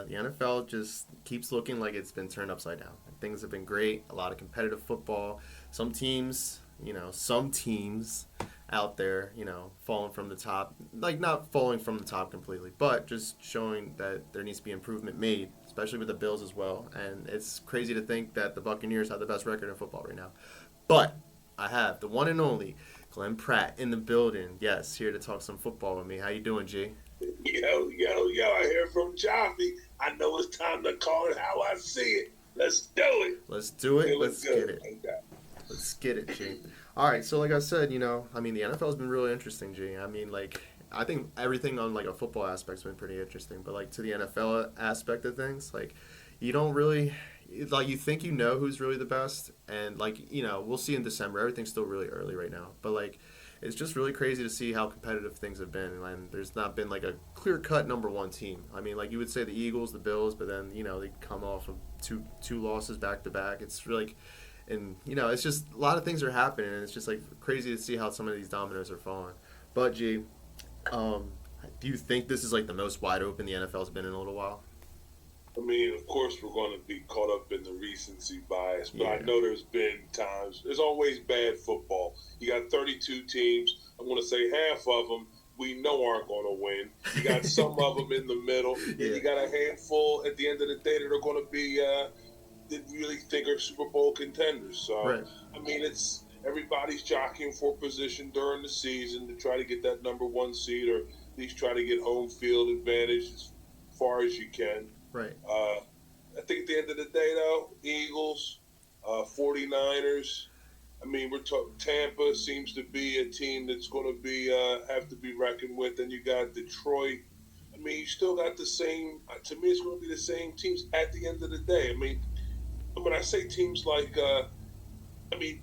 the NFL just keeps looking like it's been turned upside down. Things have been great, a lot of competitive football. Some teams out there, falling from the top, like not falling from the top completely, but just showing that there needs to be improvement made, especially with the Bills as well. And it's crazy to think that the Buccaneers have the best record in football right now. But I have the one and only Glenn Pratt in the building. Yes, here to talk some football with me. How you doing, G? Yo, I hear from Joffey. I know it's time to call it how I see it. Let's do it. Let's do it. Feeling Let's good. get it. Let's get it, G. All right, so like I said, the NFL has been really interesting, G. I think everything on like a football aspect's been pretty interesting, but like to the NFL aspect of things, like you don't really like you think who's really the best, and we'll see in December. Everything's still really early right now, but like it's just really crazy to see how competitive things have been, and there's not been like a clear cut number one team. I mean, like you would say the Eagles, the Bills, but then they come off of two losses back to back. It's really and it's just a lot of things are happening, and it's just like crazy to see how some of these dominoes are falling. But G, do you think this is like the most wide open the NFL's been in a little while? I mean, of course, we're going to be caught up in the recency bias, but Yeah. I know there's been times. There's always bad football. You got 32 teams. I'm going to say half of them we know aren't going to win. You got some of them in the middle, and you got a handful at the end of the day that are going to be that really think are Super Bowl contenders. So, Right. I mean, it's everybody's jockeying for position during the season to try to get that number one seed, or at least try to get home field advantage as far as you can. Right. I think at the end of the day, though, Eagles, 49ers. I mean, we're talking Tampa seems to be a team that's going to be have to be reckoned with. Then you got Detroit. I mean, you still got the same. To me, it's going to be the same teams at the end of the day. I mean, when I say teams like,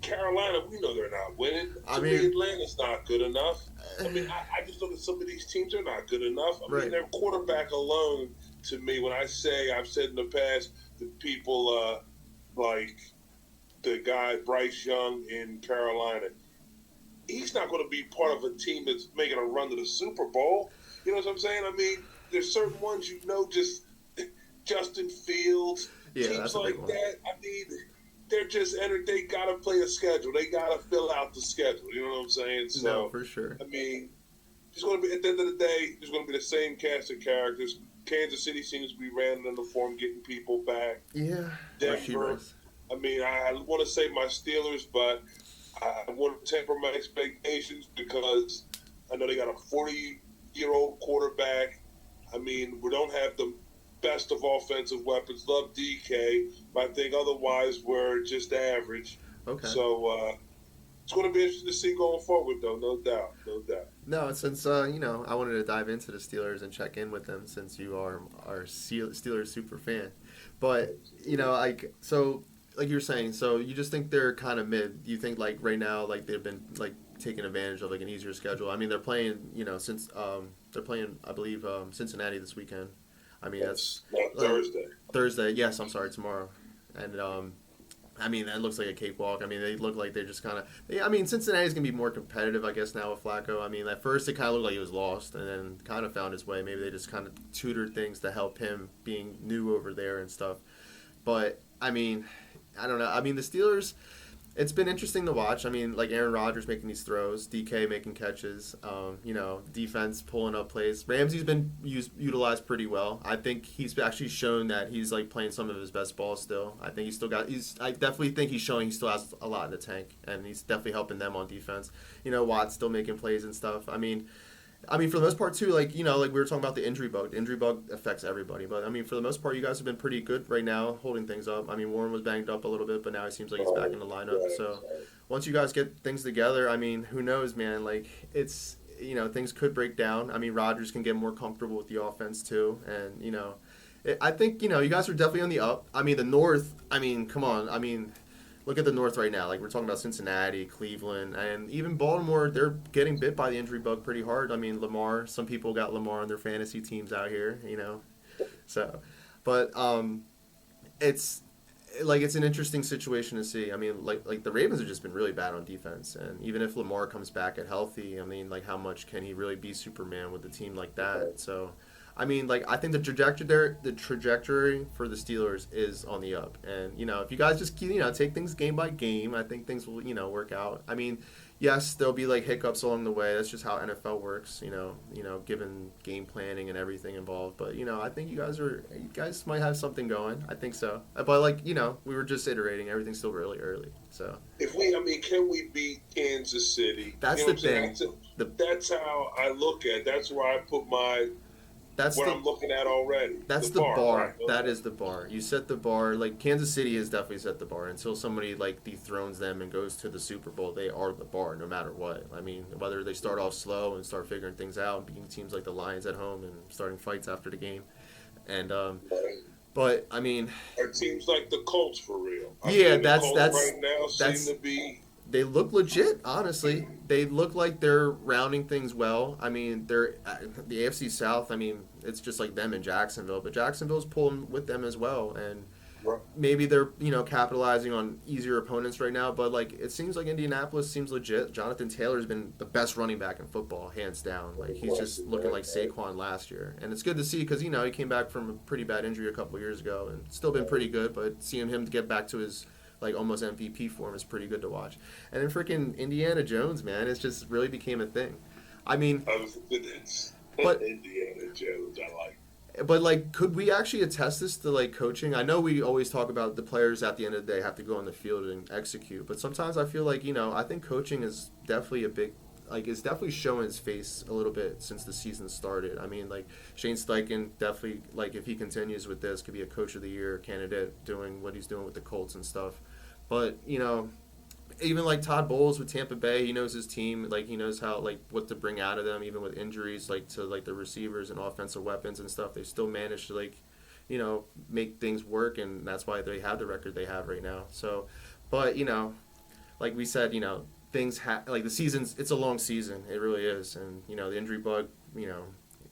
Carolina, we know they're not winning. To me, Atlanta's not good enough. I mean, I just look at some of these teams; they're not good enough. I mean, their quarterback alone. To me, when I've said in the past, the people like the guy Bryce Young in Carolina, he's not going to be part of a team that's making a run to the Super Bowl. You know what I'm saying? I mean, there's certain ones just Justin Fields, teams like that. I mean, they're just entered. They got to play a schedule. They got to fill out the schedule. You know what I'm saying? So, no, for sure. I mean, it's going to be at the end of the day. There's going to be the same cast of characters. Kansas City seems to be random in the form, getting people back. Yeah. Denver. I mean, I want to say my Steelers, but I want to temper my expectations because I know they got a 40-year-old quarterback. I mean, we don't have the best of offensive weapons. Love DK, but I think otherwise we're just average. Okay. So it's going to be interesting to see going forward, though, no doubt. No, since I wanted to dive into the Steelers and check in with them since you are our Steelers super fan, but like you were saying, so you just think they're kind of mid. You think like right now, like they've been like taking advantage of like an easier schedule. I mean, they're playing, since they're playing, I believe, Cincinnati this weekend. I mean, that's Thursday. Thursday, yes. I'm sorry, tomorrow, and I mean, that looks like a cakewalk. I mean, they look like they're just kind of. I mean, Cincinnati's gonna be more competitive, I guess, now with Flacco. I mean, at first it kind of looked like he was lost, and then kind of found his way. Maybe they just kind of tutored things to help him being new over there and stuff. But I mean, I don't know. I mean, the Steelers. It's been interesting to watch. I mean, like Aaron Rodgers making these throws, DK making catches, defense pulling up plays. Ramsey's been utilized pretty well. I think he's actually shown that he's like playing some of his best ball still. I think I definitely think he's showing he still has a lot in the tank, and he's definitely helping them on defense. Watt's still making plays and stuff. I mean, for the most part too, like we were talking about the injury bug. The injury bug affects everybody, but I mean, for the most part, you guys have been pretty good right now, holding things up. I mean, Warren was banged up a little bit, but now it seems like he's back in the lineup. So once you guys get things together, I mean, who knows, man? Like it's things could break down. I mean, Rodgers can get more comfortable with the offense too, and I think you guys are definitely on the up. I mean, the North. I mean, come on. I mean. Look at the North right now. Like, we're talking about Cincinnati, Cleveland, and even Baltimore. They're getting bit by the injury bug pretty hard. I mean, Lamar. Some people got Lamar on their fantasy teams out here, So, but it's an interesting situation to see. I mean, like the Ravens have just been really bad on defense, and even if Lamar comes back at healthy, I mean, like how much can he really be Superman with a team like that? So, I mean, like, I think the trajectory for the Steelers is on the up, and if you guys just take things game by game, I think things will work out. I mean, yes, there'll be like hiccups along the way. That's just how NFL works. Given game planning and everything involved. But I think you guys might have something going. I think so. But like we were just iterating. Everything's still really early. So can we beat Kansas City? That's the thing. That's how I look at. That's where I put I'm looking at already. That's the bar. Right? That is the bar. You set the bar. Like Kansas City has definitely set the bar. Until somebody like dethrones them and goes to the Super Bowl, they are the bar no matter what. I mean, whether they start off slow and start figuring things out, and beating teams like the Lions at home and starting fights after the game, and but I mean, or teams like the Colts for real. That's right now seem to be. They look legit, honestly. They look like they're rounding things well. I mean, they're the AFC South. I mean, it's just like them in Jacksonville, but Jacksonville's pulling with them as well, and maybe they're capitalizing on easier opponents right now. But like, it seems like Indianapolis seems legit. Jonathan Taylor's been the best running back in football, hands down. Like he's just looking like Saquon last year, and it's good to see because he came back from a pretty bad injury a couple years ago and still been pretty good. But seeing him get back to his like almost MVP form is pretty good to watch. And then freaking Indiana Jones, man, it's just really became a thing. I mean, but Indiana Jones, I like. But like, could we actually attest this to like coaching? I know we always talk about the players at the end of the day have to go on the field and execute, but sometimes I feel like I think coaching is definitely it's definitely showing its face a little bit since the season started. I mean, like Shane Steichen definitely, like if he continues with this, could be a Coach of the Year candidate doing what he's doing with the Colts and stuff. But even like Todd Bowles with Tampa Bay, he knows his team, like he knows how like what to bring out of them, even with injuries like to like the receivers and offensive weapons and stuff. They still manage to like make things work, and that's why they have the record they have right now. So, but like we said, things like the season's, it's a long season, it really is, and the injury bug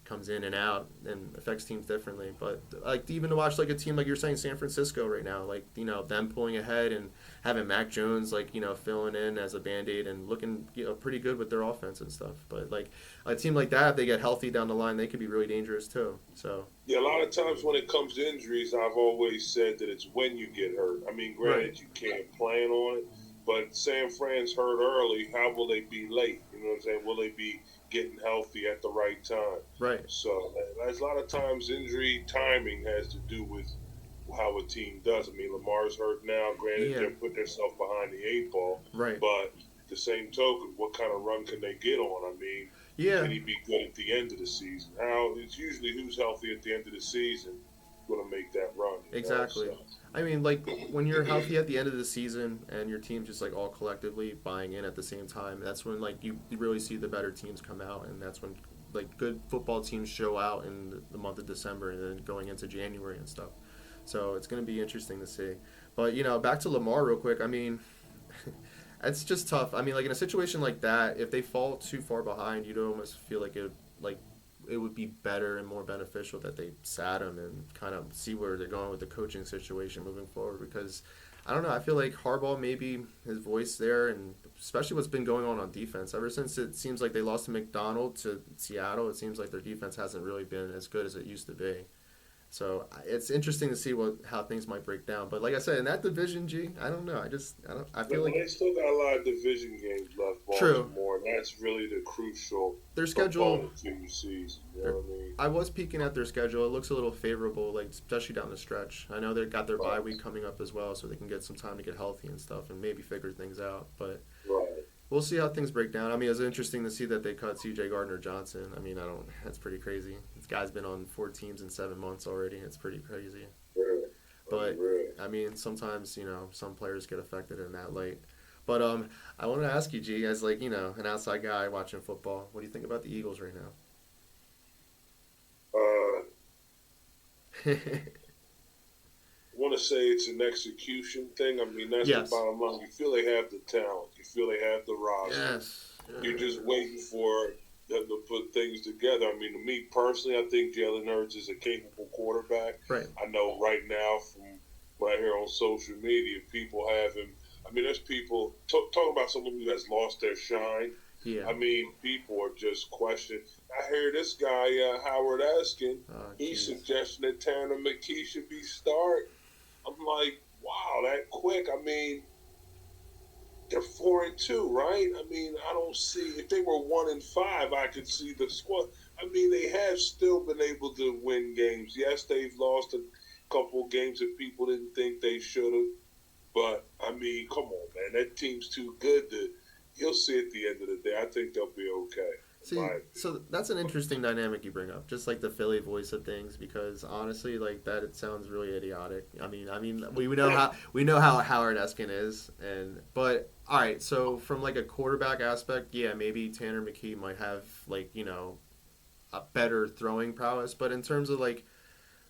comes in and out and affects teams differently. But like even to watch like a team like you're saying San Francisco right now, like them pulling ahead and having Mac Jones like filling in as a band-aid and looking pretty good with their offense and stuff. But like a team like that, if they get healthy down the line, they could be really dangerous too. So yeah, a lot of times when it comes to injuries, I've always said that it's when you get hurt. I mean, granted, you can't plan on it, but San Fran's hurt early. How will they be late? You know what I'm saying? Will they be getting healthy at the right time? Right. So a lot of times injury timing has to do with how a team does. I mean, Lamar's hurt now. Granted, they're putting themselves behind the 8 ball. Right. But the same token, what kind of run can they get on? I mean, can he be good at the end of the season? It's usually who's healthy at the end of the season going to make that run. Exactly. So, I mean, like when you're healthy at the end of the season and your team's just like all collectively buying in at the same time, that's when like you really see the better teams come out, and that's when like good football teams show out in the month of December and then going into January and stuff. So it's going to be interesting to see. But back to Lamar real quick. I mean, it's just tough. I mean, like in a situation like that, if they fall too far behind, you'd almost feel like it would be better and more beneficial that they sat him and kind of see where they're going with the coaching situation moving forward. Because I don't know, I feel like Harbaugh, maybe his voice there, and especially what's been going on defense ever since it seems like they lost to McDonald to Seattle. It seems like their defense hasn't really been as good as it used to be. So it's interesting to see how things might break down. But like I said, in that division, I don't know. I feel like they still got a lot of division games left. Baltimore, and that's really the crucial. Their schedule. Season, you know what I mean? I was peeking at their schedule. It looks a little favorable, like especially down the stretch. I know they got their bye week coming up as well, so they can get some time to get healthy and stuff, and maybe figure things out. But we'll see how things break down. I mean, it was interesting to see that they cut C.J. Gardner-Johnson. I mean, that's pretty crazy. This guy's been on 4 teams in 7 months already. It's pretty crazy. Really? But, I mean, sometimes, some players get affected in that late. But I want to ask you, G, as like, an outside guy watching football, what do you think about the Eagles right now? I want to say it's an execution thing. I mean, that's the bottom line. You feel they have the talent. You feel they have the roster. Yes. You're just waiting for them to put things together. I mean, to me personally, I think Jalen Hurts is a capable quarterback. Right. I know right now from what I hear on social media, people have him. I mean, there's people talking about someone who has lost their shine. Yeah. I mean, people are just questioning. I hear this guy, Howard Eskin, Oh, he's jeez. suggesting that Tanner McKee should be starting. I'm like, wow, that quick. I mean, they're 4-2, right? I mean, I don't see if they were 1-5, I could see the squad. I mean, they have still been able to win games. Yes, they've lost a couple games that people didn't think they should have. But I mean, come on, man, that team's too good to. You'll see at the end of the day. I think they'll be okay. See, so that's an interesting dynamic you bring up, just like the Philly voice of things, because honestly, like that, it sounds really idiotic. I mean, we know how Howard Eskin is, but all right. So from like a quarterback aspect, yeah, maybe Tanner McKee might have like a better throwing prowess, but in terms of like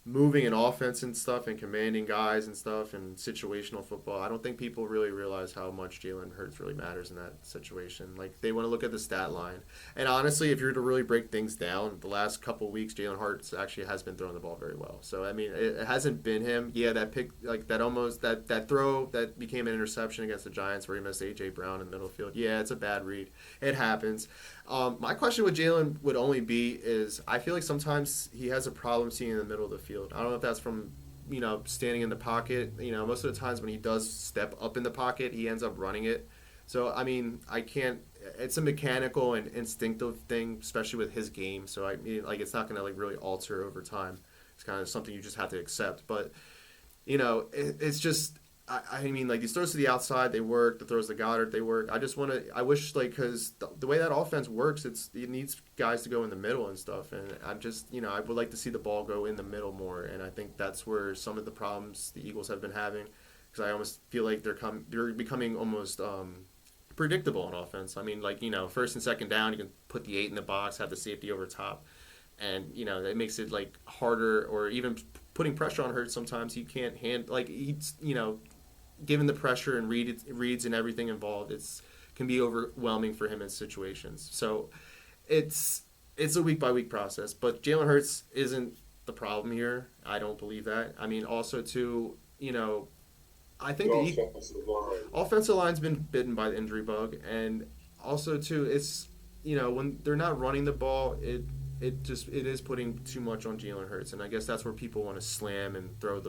moving an offense and stuff and commanding guys and stuff and situational football, I don't think people really realize how much Jalen Hurts really matters in that situation. Like they want to look at the stat line. And honestly, if you're to really break things down, the last couple of weeks Jalen Hurts actually has been throwing the ball very well. So I mean, it hasn't been him. Yeah, that pick like that almost that throw that became an interception against the Giants where he missed AJ Brown in the middle field. Yeah, it's a bad read. It happens. My question with Jalen would only be is I feel like sometimes he has a problem seeing in the middle of the field. I don't know if that's from standing in the pocket. Most of the times when he does step up in the pocket, he ends up running it. So I mean, I can't. It's a mechanical and instinctive thing, especially with his game. So I mean, like it's not going to like really alter over time. It's kind of something you just have to accept. But it's just I mean, like these throws to the outside, they work. The throws to Goddard, they work. I wish, like, because the way that offense works, it needs guys to go in the middle and stuff. And I'm just, I would like to see the ball go in the middle more. And I think that's where some of the problems the Eagles have been having, because I almost feel like they're becoming almost predictable on offense. I mean, like, first and second down, you can put the 8 in the box, have the safety over top. And, it makes it, like, harder, or even putting pressure on Hurts sometimes he can't like, he's, given the pressure and reads and everything involved, can be overwhelming for him in situations. So it's a week by week process. But Jalen Hurts isn't the problem here. I don't believe that. I mean, also too, I think the offensive line's been bitten by the injury bug, and also too, it's when they're not running the ball, it is putting too much on Jalen Hurts, and I guess that's where people want to slam and throw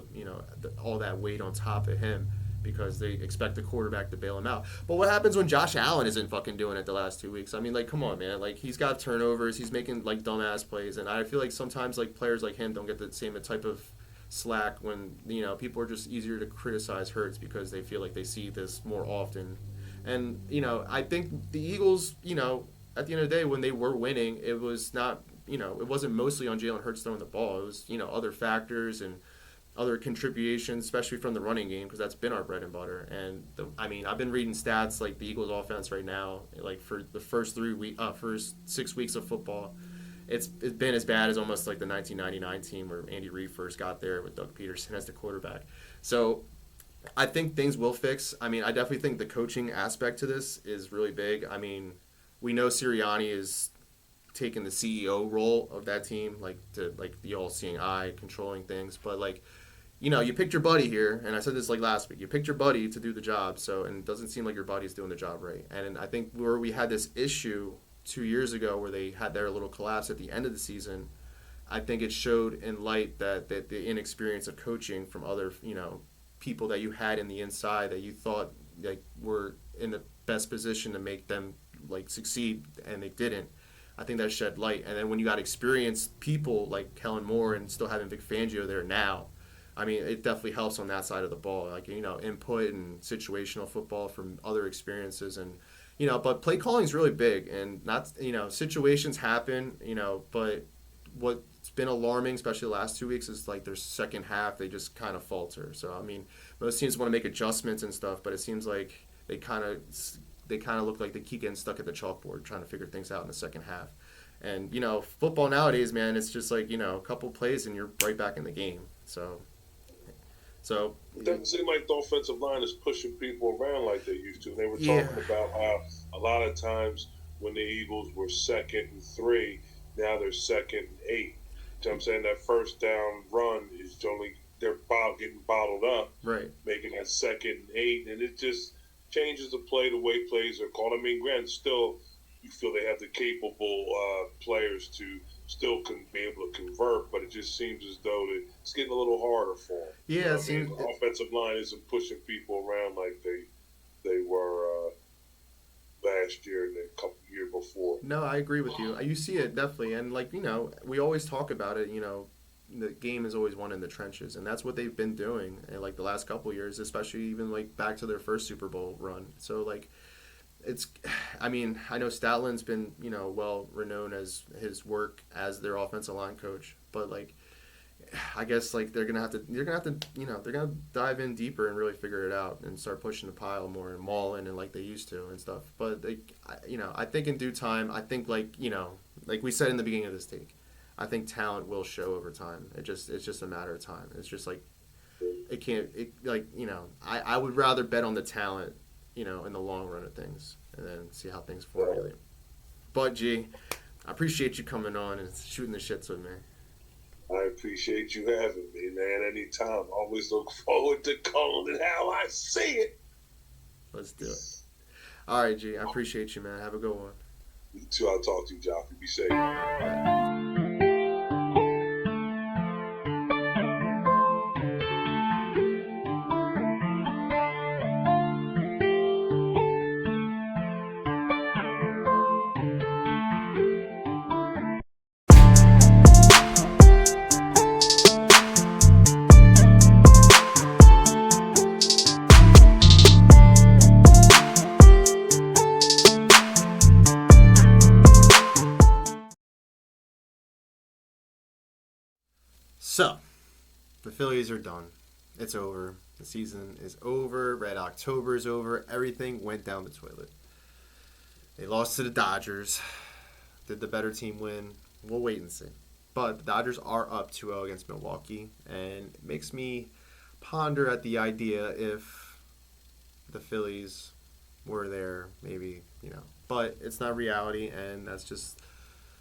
all that weight on top of him, because they expect the quarterback to bail him out. But what happens when Josh Allen isn't fucking doing it the last 2 weeks? I mean, like, come on, man. Like, he's got turnovers. He's making, like, dumbass plays. And I feel like sometimes, like, players like him don't get the same type of slack when, people are just easier to criticize Hurts because they feel like they see this more often. And, I think the Eagles, at the end of the day, when they were winning, it was not, it wasn't mostly on Jalen Hurts throwing the ball. It was, other factors and other contributions, especially from the running game, because that's been our bread and butter. And I've been reading stats like the Eagles' offense right now, like for the first 6 weeks of football, it's been as bad as almost like the 1999 team where Andy Reid first got there with Doug Peterson as the quarterback. So I think things will fix. I mean, I definitely think the coaching aspect to this is really big. I mean, we know Sirianni is taking the CEO role of that team, like the all-seeing eye, controlling things, but like. You picked your buddy here, and I said this like last week. You picked your buddy to do the job, and it doesn't seem like your buddy's doing the job right. And I think where we had this issue 2 years ago, where they had their little collapse at the end of the season, I think it showed in light that the inexperience of coaching from other people that you had in the inside that you thought like were in the best position to make them like succeed, and they didn't. I think that shed light. And then when you got experienced people like Kellen Moore and still having Vic Fangio there now. I mean, it definitely helps on that side of the ball, like, input and situational football from other experiences. And, but play calling is really big, and not, situations happen, but what's been alarming, especially the last 2 weeks, is like their second half, they just kind of falter. So, I mean, most teams want to make adjustments and stuff, but it seems like they kind of look like they keep getting stuck at the chalkboard trying to figure things out in the second half. And, football nowadays, man, it's just like, a couple plays and you're right back in the game. So it doesn't seem like the offensive line is pushing people around like they used to. They were talking about how a lot of times when the Eagles were 2nd and 3, now they're 2nd and 8. You know what I'm saying? That first down run is they're getting bottled up, right? Making that 2nd and 8, and it just changes the play, the way plays are called. I mean, granted, still you feel they have the capable players to still be able to convert, but it just seems as though that it's getting a little harder for them. Yeah, The offensive line isn't pushing people around like they were last year and the couple year before. No, I agree with you. You see it definitely, and we always talk about it. The game is always won in the trenches, and that's what they've been doing in like the last couple of years, especially even like back to their first Super Bowl run. So like, it's, I mean, I know Statlin's been well renowned as his work as their offensive line coach, but like, I guess like they're gonna have to they're gonna dive in deeper and really figure it out and start pushing the pile more and mauling and like they used to and stuff. But I think in due time, I think like we said in the beginning of this take, I think talent will show over time. It's just a matter of time. It's just like I would rather bet on the talent in the long run of things and then see how things formulate. But G, I appreciate you coming on and shooting the shits with me. I appreciate you having me, man. Anytime. Always look forward to calling it how I see it. Let's do it. All right, G. I appreciate you, man. Have a good one. You too. I'll talk to you, Joffey. Be safe. So, the Phillies are done. It's over. The season is over. Red October is over. Everything went down the toilet. They lost to the Dodgers. Did the better team win? We'll wait and see. But the Dodgers are up 2-0 against Milwaukee, and it makes me ponder at the idea if the Phillies were there, maybe, But it's not reality, and that's just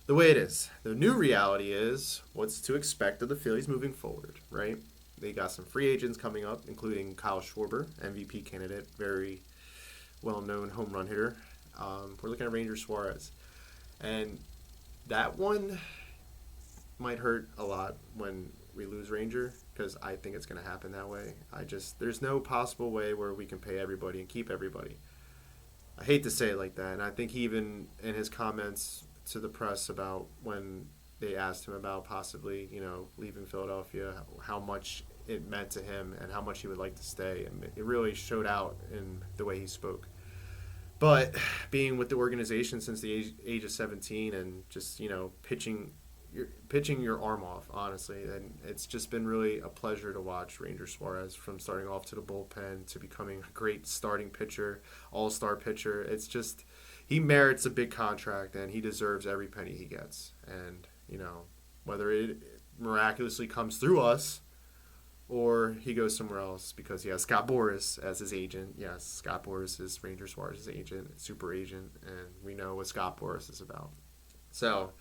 the way it is. The new reality is what's to expect of the Phillies moving forward, right? They got some free agents coming up, including Kyle Schwarber, MVP candidate, very well-known home run hitter. We're looking at Ranger Suarez. And that one might hurt a lot when we lose Ranger, because I think it's going to happen that way. There's no possible way where we can pay everybody and keep everybody. I hate to say it like that, and I think he even in his comments to the press about when they asked him about possibly, leaving Philadelphia, how much it meant to him and how much he would like to stay. And it really showed out in the way he spoke. But being with the organization since the age of 17 and just, pitching your arm off, honestly. And it's just been really a pleasure to watch Ranger Suarez from starting off to the bullpen to becoming a great starting pitcher, all-star pitcher. It's just, he merits a big contract and he deserves every penny he gets. And, whether it miraculously comes through us or he goes somewhere else because he has Scott Boras as his agent. Yes, Scott Boras is Ranger Suarez's agent, super agent, and we know what Scott Boras is about. So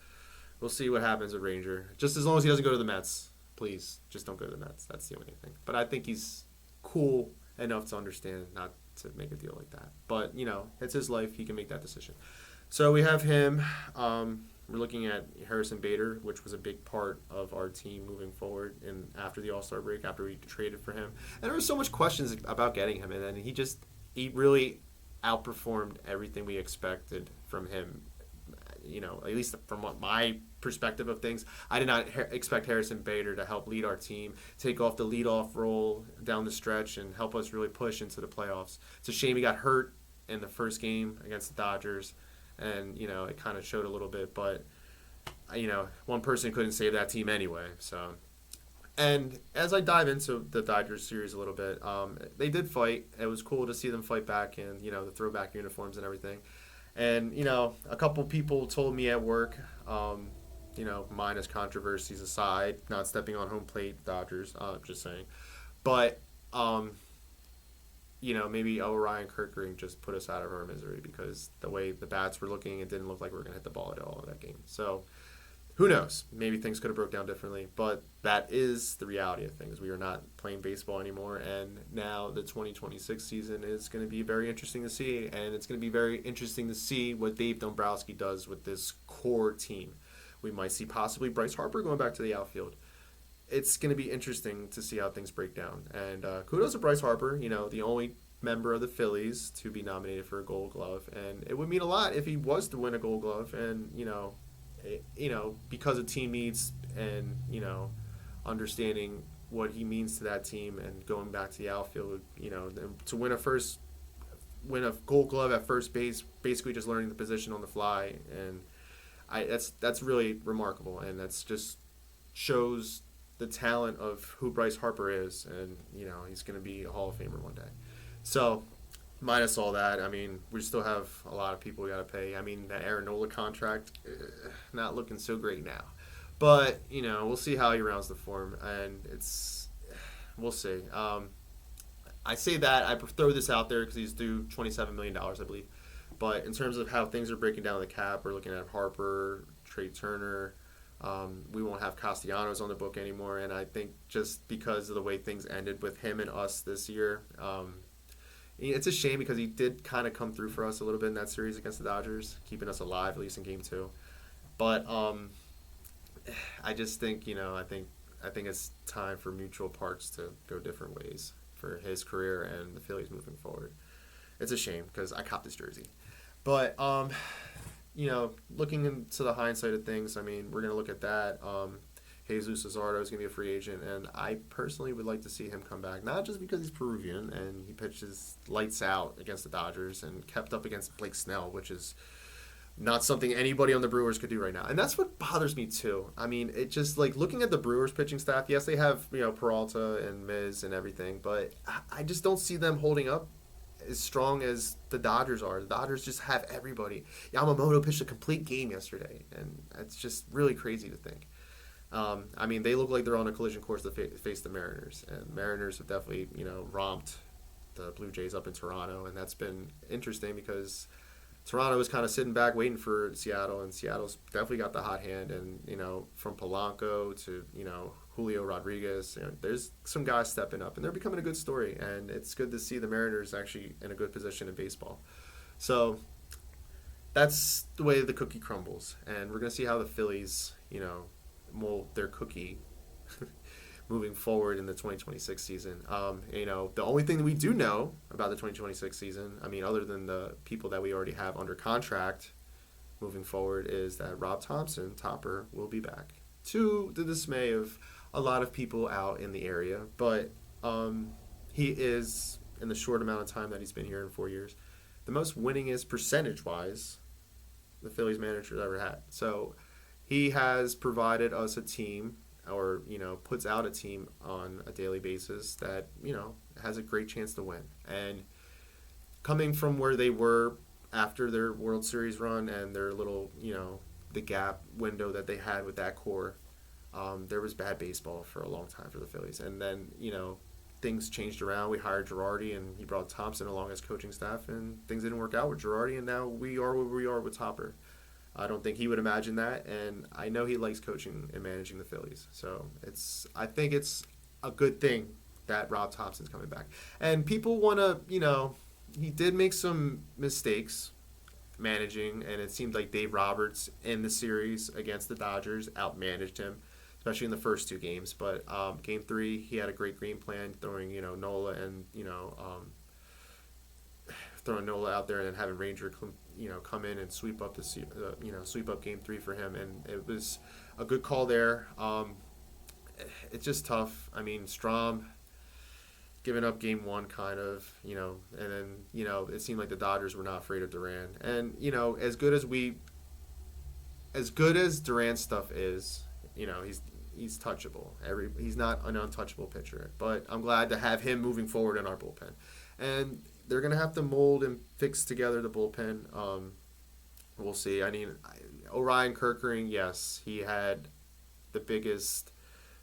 we'll see what happens with Ranger. Just as long as he doesn't go to the Mets, please, just don't go to the Mets. That's the only thing. But I think he's cool enough to understand not to make a deal like that. But, it's his life. He can make that decision. So we have him. We're looking at Harrison Bader, which was a big part of our team moving forward and after the All-Star break, after we traded for him. And there were so much questions about getting him, and then he really outperformed everything we expected from him. At least from what my perspective of things, I did not expect Harrison Bader to help lead our team, take off the leadoff role down the stretch, and help us really push into the playoffs. It's a shame he got hurt in the first game against the Dodgers, and it kind of showed a little bit. But one person couldn't save that team anyway. So, and as I dive into the Dodgers series a little bit, they did fight. It was cool to see them fight back in the throwback uniforms and everything. And, a couple people told me at work, minus controversies aside, not stepping on home plate, Dodgers, just saying. But, maybe Ryan Kirkering just put us out of our misery because the way the bats were looking, it didn't look like we were going to hit the ball at all in that game. So, Who knows? Maybe things could have broke down differently, but that is the reality of things. We are not playing baseball anymore, and now the 2026 season is going to be very interesting to see, and it's going to be very interesting to see what Dave Dombrowski does with this core team. We might see possibly Bryce Harper going back to the outfield. It's going to be interesting to see how things break down, and kudos to Bryce Harper, the only member of the Phillies to be nominated for a Gold Glove, and it would mean a lot if he was to win a Gold Glove, and because of team needs and understanding what he means to that team and going back to the outfield, to win a Gold Glove at first base, basically just learning the position on the fly, and that's really remarkable, and that's just shows the talent of who Bryce Harper is, and he's going to be a Hall of Famer one day. So minus all that, I mean, we still have a lot of people we got to pay. I mean, that Aaron Nola contract, not looking so great now. But, we'll see how he rounds the form, and we'll see. I say that, I throw this out there because he's due $27 million, I believe. But in terms of how things are breaking down the cap, we're looking at Harper, Trey Turner. We won't have Castellanos on the book anymore, and I think just because of the way things ended with him and us this year, it's a shame because he did kind of come through for us a little bit in that series against the Dodgers, keeping us alive, at least in Game 2. But I just think, I think it's time for mutual parts to go different ways for his career and the Phillies moving forward. It's a shame because I copped this jersey. But, looking into the hindsight of things, I mean, we're going to look at that. Jesus Luzardo is going to be a free agent, and I personally would like to see him come back, not just because he's Peruvian and he pitches lights out against the Dodgers and kept up against Blake Snell, which is not something anybody on the Brewers could do right now. And that's what bothers me, too. I mean, it just, looking at the Brewers pitching staff, yes, they have, Peralta and Miz and everything, but I just don't see them holding up as strong as the Dodgers are. The Dodgers just have everybody. Yamamoto pitched a complete game yesterday, and it's just really crazy to think. I mean, they look like they're on a collision course to face the Mariners, and Mariners have definitely, romped the Blue Jays up in Toronto, and that's been interesting because Toronto was kind of sitting back waiting for Seattle, and Seattle's definitely got the hot hand, and, from Polanco to, Julio Rodriguez, there's some guys stepping up, and they're becoming a good story, and it's good to see the Mariners actually in a good position in baseball. So that's the way the cookie crumbles, and we're going to see how the Phillies, mold their cookie moving forward in the 2026 season. The only thing that we do know about the 2026 season, I mean, other than the people that we already have under contract moving forward, is that Rob Thompson, Topper, will be back, to the dismay of a lot of people out in the area. But he is, in the short amount of time that he's been here in 4 years, the most winningest percentage-wise the Phillies manager ever had. So he has provided us a team, or, puts out a team on a daily basis that, has a great chance to win. And coming from where they were after their World Series run and their little, the gap window that they had with that core, there was bad baseball for a long time for the Phillies. And then, things changed around. We hired Girardi, and he brought Thompson along as coaching staff, and things didn't work out with Girardi, and now we are where we are with Topper. I don't think he would imagine that, and I know he likes coaching and managing the Phillies. So I think it's a good thing that Rob Thompson's coming back. And people want to, he did make some mistakes managing, and it seemed like Dave Roberts in the series against the Dodgers outmanaged him, especially in the first two games. But Game 3, he had a great game plan, throwing, Nola and, throwing Nola out there and then having Ranger come in and sweep up sweep up Game 3 for him, and it was a good call there. It's just tough. I mean, Strom giving up Game 1 kind of, and then it seemed like the Dodgers were not afraid of Duran, and as good as Duran's stuff is, he's touchable. He's not an untouchable pitcher, but I'm glad to have him moving forward in our bullpen, and they're going to have to mold and fix together the bullpen. We'll see. I mean, Orion Kerkering, yes, he had the biggest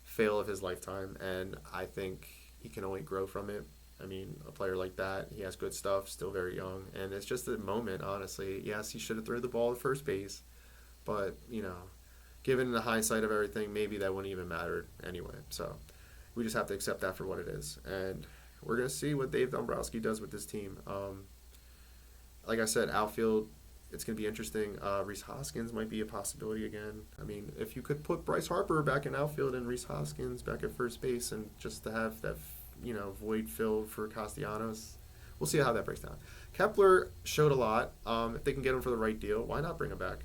fail of his lifetime, and I think he can only grow from it. I mean, a player like that, he has good stuff, still very young, and it's just a moment, honestly. Yes, he should have thrown the ball at first base, but, given the hindsight of everything, maybe that wouldn't even matter anyway. So we just have to accept that for what it is. And we're going to see what Dave Dombrowski does with this team. Like I said, outfield, it's going to be interesting. Rhys Hoskins might be a possibility again. I mean, if you could put Bryce Harper back in outfield and Rhys Hoskins back at first base and just to have that, void filled for Castellanos, we'll see how that breaks down. Kepler showed a lot. If they can get him for the right deal, why not bring him back?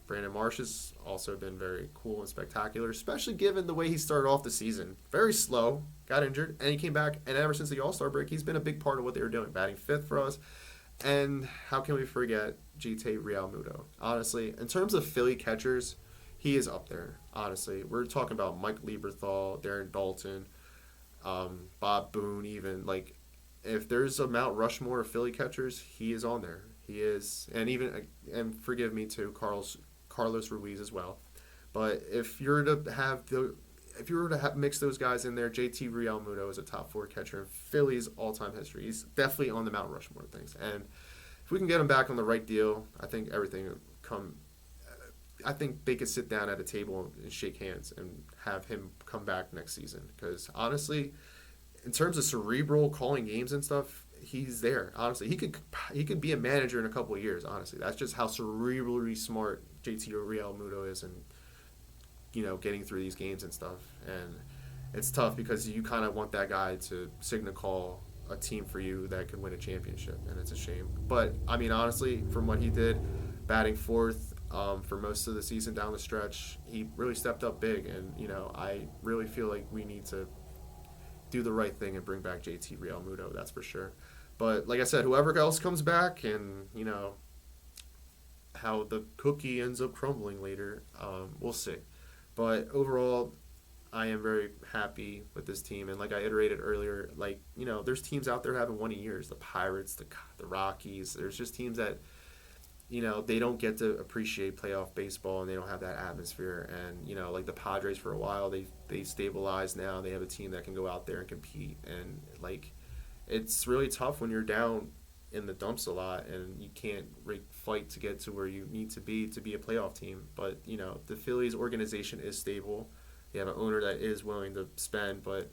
Brandon Marsh has also been very cool and spectacular, especially given the way he started off the season. Very slow, got injured, and he came back. And ever since the All-Star break, he's been a big part of what they were doing, batting fifth for us. And how can we forget G.T. Realmuto? Honestly, in terms of Philly catchers, he is up there, honestly. We're talking about Mike Lieberthal, Darren Daulton, Bob Boone even. Like, if there's a Mount Rushmore of Philly catchers, he is on there. He is. And forgive me too, Carlos Ruiz as well. But if you're to mix those guys in there, JT Realmuto is a top 4 catcher in Philly's all-time history. He's definitely on the Mount Rushmore things. And if we can get him back on the right deal, I think everything will come. I think they could sit down at a table and shake hands and have him come back next season. Because honestly, in terms of cerebral calling games and stuff, he's there. Honestly, he could be a manager in a couple of years. Honestly, that's just how cerebrally smart JT Realmuto is, and getting through these games and stuff. And it's tough because you kind of want that guy to signal call a team for you that could win a championship, and it's a shame. But I mean, honestly, from what he did, batting fourth for most of the season down the stretch, he really stepped up big. And I really feel like we need to do the right thing and bring back JT Realmuto, that's for sure. But like I said, whoever else comes back, and how the cookie ends up crumbling later, we'll see. But overall, I am very happy with this team. And like I iterated earlier, there's teams out there that haven't won in years. The Pirates, the Rockies. There's just teams that, they don't get to appreciate playoff baseball, and they don't have that atmosphere. And, like the Padres for a while, they stabilized now. They have a team that can go out there and compete. And, it's really tough when you're down in the dumps a lot and you can't fight to get to where you need to be a playoff team. But the Phillies organization is stable. They have an owner that is willing to spend, but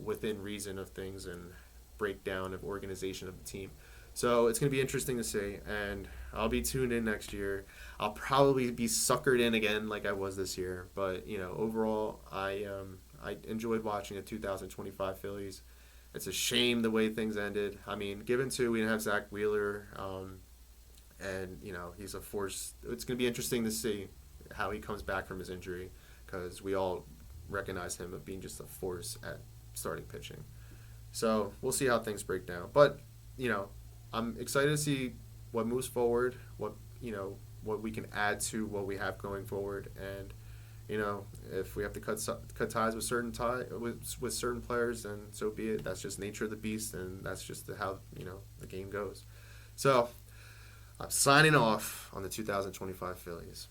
within reason of things and breakdown of organization of the team. So it's going to be interesting to see, and I'll be tuned in next year. I'll probably be suckered in again like I was this year, but overall I enjoyed watching the 2025 Phillies. It's a shame the way things ended. I mean, given to we didn't have Zach Wheeler, and he's a force. It's going to be interesting to see how he comes back from his injury, because we all recognize him as being just a force at starting pitching. So we'll see how things break down. But I'm excited to see what moves forward, what we can add to what we have going forward, and if we have to cut ties with certain with certain players, then so be it. That's just nature of the beast, and that's just how the game goes. So I'm signing off on the 2025 Phillies.